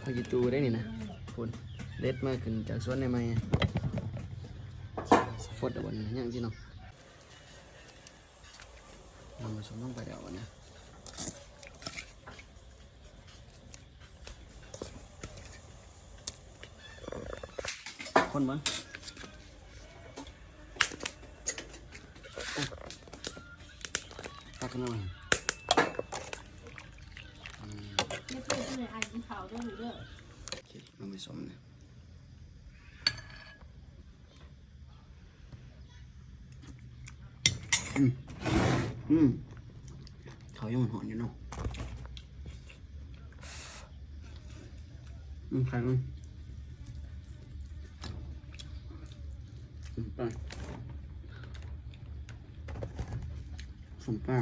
พายุจูได้นี่นะคุณเด็ดมากขึ้นจากสวนในไม้ฟดเอาวันยังที่น้องมันผสมลงไปเดี๋ยววันนี้คนมั้งตักขึ้นมาไม่เคยที่ไหนอ่านกินข่าวด้วยหรือเด้อโอเคมันผสมเนี่ยเขายังหอนอยู่เนาะใครมั้งไปสมป้า